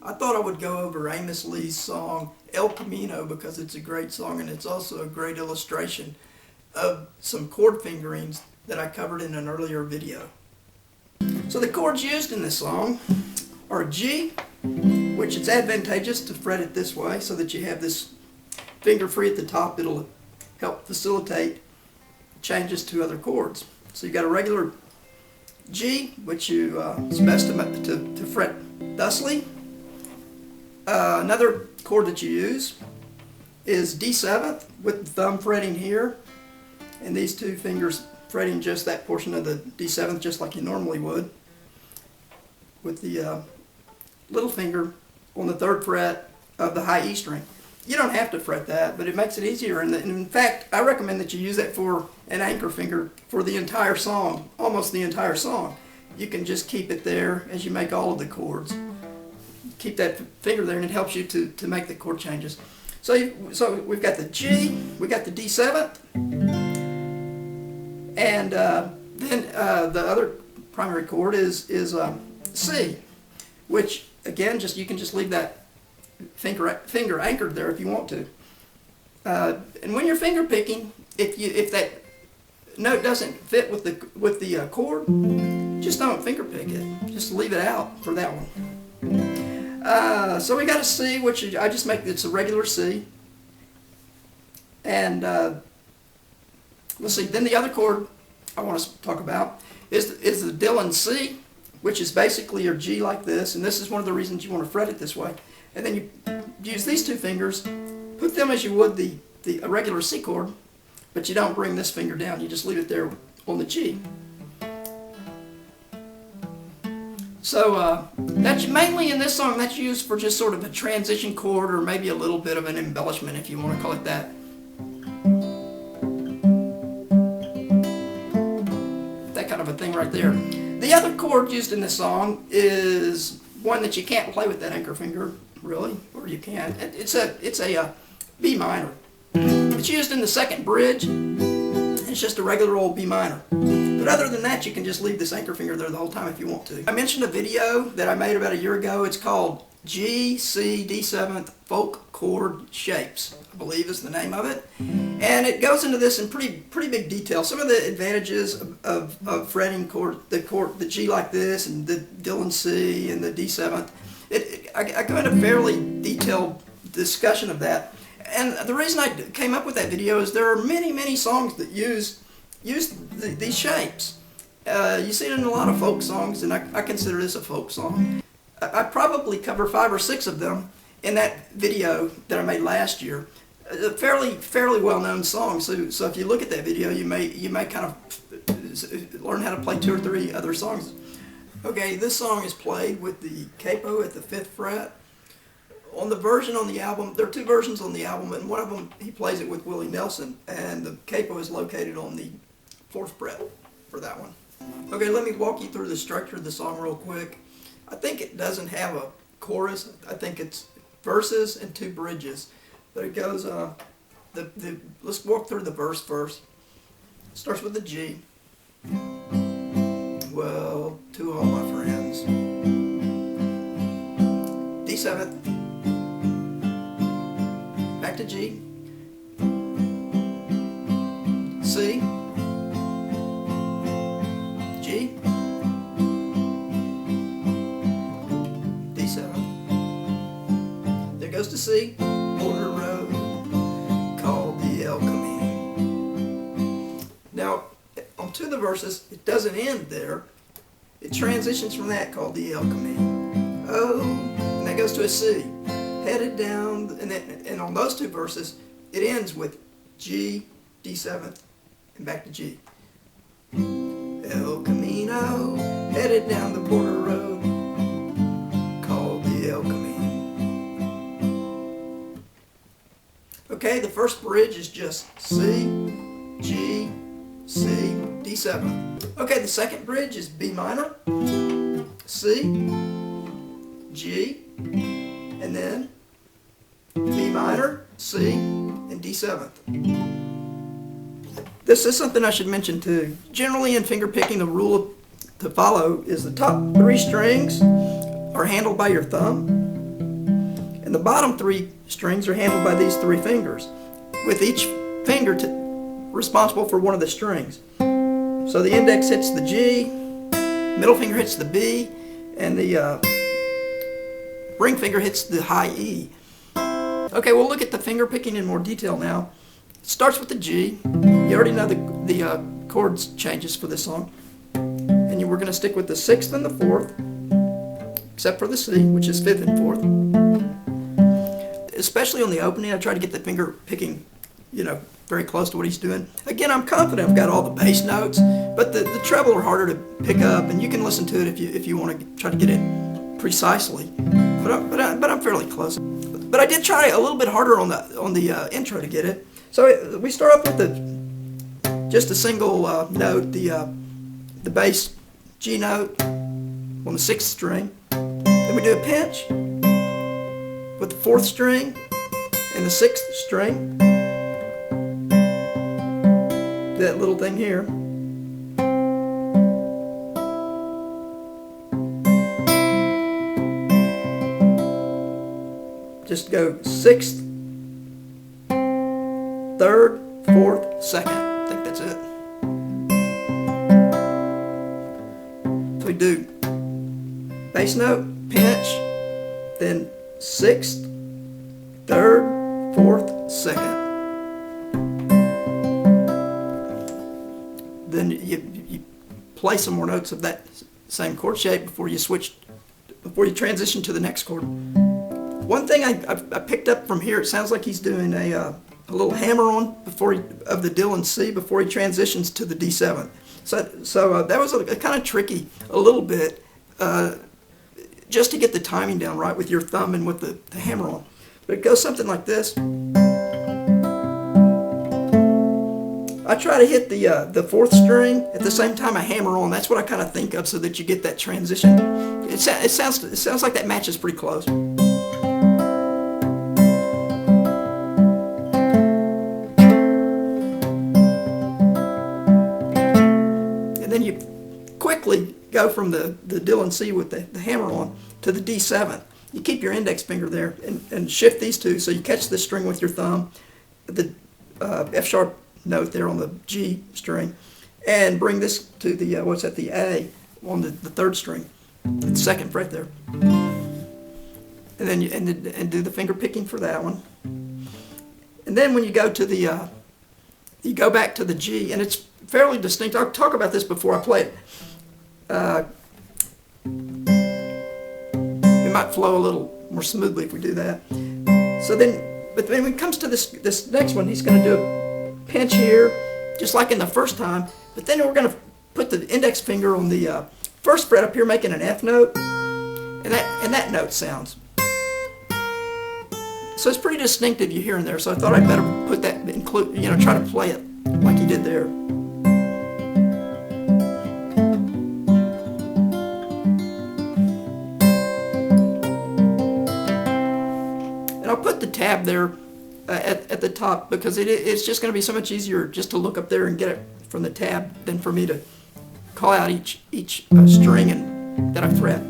I thought I would go over Amos Lee's song El Camino because it's a great song and it's also a great illustration of some chord fingerings that I covered in an earlier video. So the chords used in this song are G, which it's advantageous to fret it this way so that you have this finger free at the top. It'll help facilitate changes to other chords. So you've got a regular G, which it's best to fret thusly. Another chord that you use is D7 with the thumb fretting here and these two fingers fretting just that portion of the D7 just like you normally would, with the little finger on the 3rd fret of the high E string. You don't have to fret that, but it makes it easier. And in fact, I recommend that you use that for an anchor finger for the entire song, almost the entire song. You can just keep it there as you make all of the chords. Keep that finger there and it helps you to make the chord changes. So we've got the G, we got the D7, and then the other primary chord is C, which again you can just leave that finger anchored there if you want to. And when you're finger picking, if that note doesn't fit with the chord, just don't finger pick it. Just leave it out for that one. So we got a C, which I just make it's a regular C. And let's see. Then the other chord I want to talk about is the Dylan C, which is basically your G like this, and this is one of the reasons you want to fret it this way. And then you use these two fingers, put them as you would a regular C chord, but you don't bring this finger down. You just leave it there on the G. So that's mainly in this song, that's used for just sort of a transition chord or maybe a little bit of an embellishment if you want to call it that. That kind of a thing right there. The other chord used in this song is one that you can't play with that anchor finger, really, or you can. It's a B minor. It's used in the 2nd bridge. It's just a regular old B minor. But other than that, you can just leave this anchor finger there the whole time if you want to. I mentioned a video that I made about a year ago. It's called G, C, D7 Folk Chord Shapes, I believe is the name of it. And it goes into this in pretty big detail. Some of the advantages of fretting the G like this and the Dylan C and the D7. I go into fairly detailed discussion of that. And the reason I came up with that video is there are many songs that use these shapes. You see it in a lot of folk songs, and I consider this a folk song. I probably cover 5 or 6 of them in that video that I made last year. A fairly well-known song. So if you look at that video, you may kind of learn how to play 2 or 3 other songs. Okay, this song is played with the capo at the 5th fret. On the version on the album, there are 2 versions on the album, and one of them he plays it with Willie Nelson, and the capo is located on the 4th fret for that one. Okay, let me walk you through the structure of the song real quick. I think it doesn't have a chorus. I think it's verses and 2 bridges, but it goes. Let's walk through the verse first. It starts with the G. Well, to all my friends. D7. Back to G, C, G, D7. There goes to C, border road called the El Camino. Now, on 2 of the verses, it doesn't end there. It transitions from that called the El Camino. Oh, and that goes to a C. Headed down, and on those 2 verses, it ends with G, D7, and back to G. El Camino, headed down the border road, called the El Camino. Okay, the first bridge is just C, G, C, D7. Okay, the second bridge is B minor, C, G, and then B minor, C, and D7. This is something I should mention too. Generally in finger picking, the rule to follow is the top 3 strings are handled by your thumb, And the bottom 3 strings are handled by these 3 fingers, with each finger responsible for one of the strings. So the index hits the G, middle finger hits the B, and the ring finger hits the high E. Okay, we'll look at the finger picking in more detail now. It starts with the G. You already know the chords changes for this song. And we're going to stick with the 6th and the 4th, except for the C, which is 5th and 4th. Especially on the opening, I try to get the finger picking, very close to what he's doing. Again, I'm confident I've got all the bass notes, but the treble are harder to pick up, and you can listen to it if you want to try to get it precisely. But I'm fairly close. But I did try a little bit harder on the intro to get it. So we start off with just a single note, the bass G note on the 6th string. Then we do a pinch with the 4th string and the 6th string. That little thing here. Just go 6th, 3rd, 4th, 2nd. I think that's it. So we do bass note, pinch, then 6th, 3rd, 4th, 2nd. Then you play some more notes of that same chord shape before you transition to the next chord. One thing I picked up from here, it sounds like he's doing a little hammer-on of the Dylan C before he transitions to the D7. So that was kind of tricky a little bit, just to get the timing down right with your thumb and with the hammer-on. But it goes something like this. I try to hit the 4th string at the same time I hammer on. That's what I kind of think of, so that you get that transition. It sounds like that matches pretty close. And then you quickly go from the Dylan C with the hammer on to the D7. You keep your index finger there and shift these two, so you catch the string with your thumb, the F sharp note there on the G string, and bring this to the the A on the 3rd string, the 2nd fret there, and then and do the finger picking for that one. And then when you go to you go back to the G, and it's fairly distinct. I'll talk about this before I play it. It might flow a little more smoothly if we do that. So then, but then when it comes to this next one, he's going to do a pinch here, just like in the first time, but then we're going to put the index finger on the 1st fret up here, making an F note, and that note sounds. So it's pretty distinctive you hear in there, so I thought I'd better put that, try to play it like he did there. And I'll put the tab there at the top, because it's just going to be so much easier just to look up there and get it from the tab than for me to call out each string that I fret.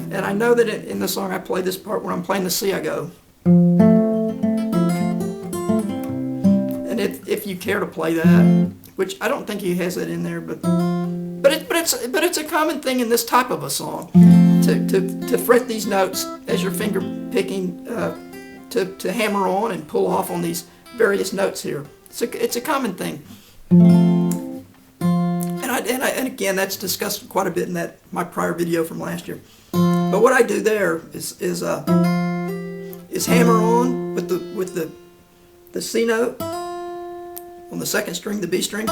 And I know that in the song I play this part where I'm playing the C, I go. And if you care to play that, which I don't think he has that in there, but it's a common thing in this type of a song to fret these notes as you're finger picking, to hammer on and pull off on these various notes here. It's a common thing, and again, that's discussed quite a bit in my prior video from last year. But what I do there is hammer on with the C note on the 2nd string, the B string.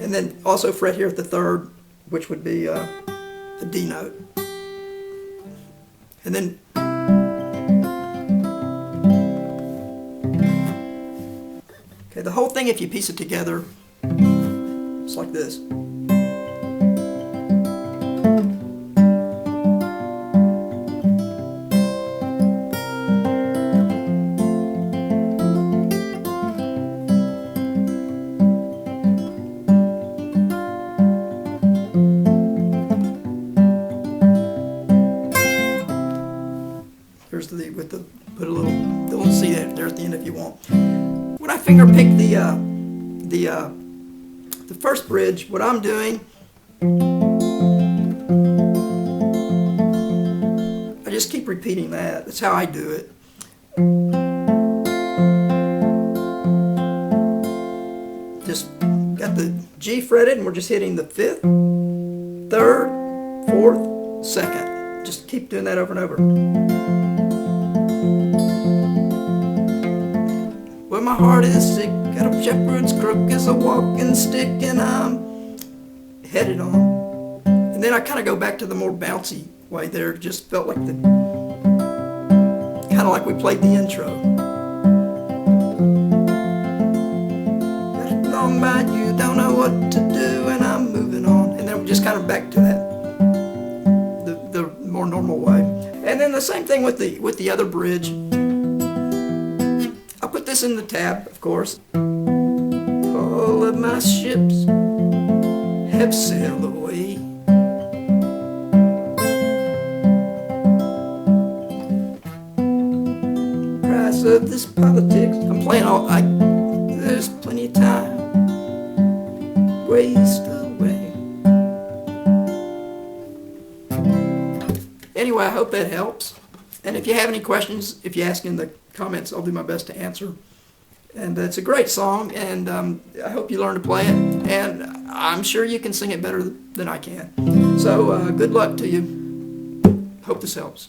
And then also fret here at the 3rd, which would be the D note. And then the whole thing, if you piece it together, it's like this. you want. When I finger pick the first bridge, what I'm doing, I just keep repeating that. That's how I do it. Just got the G fretted, and we're just hitting the 5th, 3rd, 4th, 2nd. Just keep doing that over and over. Well, my heart is sick, got a shepherd's crook as a walking stick, and I'm headed on. And then I kind of go back to the more bouncy way there. Just felt like kind of like we played the intro. Long by you, don't know what to do, and I'm moving on. And then we're just kind of back to that, the more normal way. And then the same thing with the other bridge. I'll put this in the tab, of course. All of my ships have sailed away. Price of this politics. I'm playing there's plenty of time. Waste away. Anyway, I hope that helps. And if you have any questions, if you ask in the comments, I'll do my best to answer. And it's a great song, and I hope you learn to play it. And I'm sure you can sing it better than I can. So good luck to you. Hope this helps.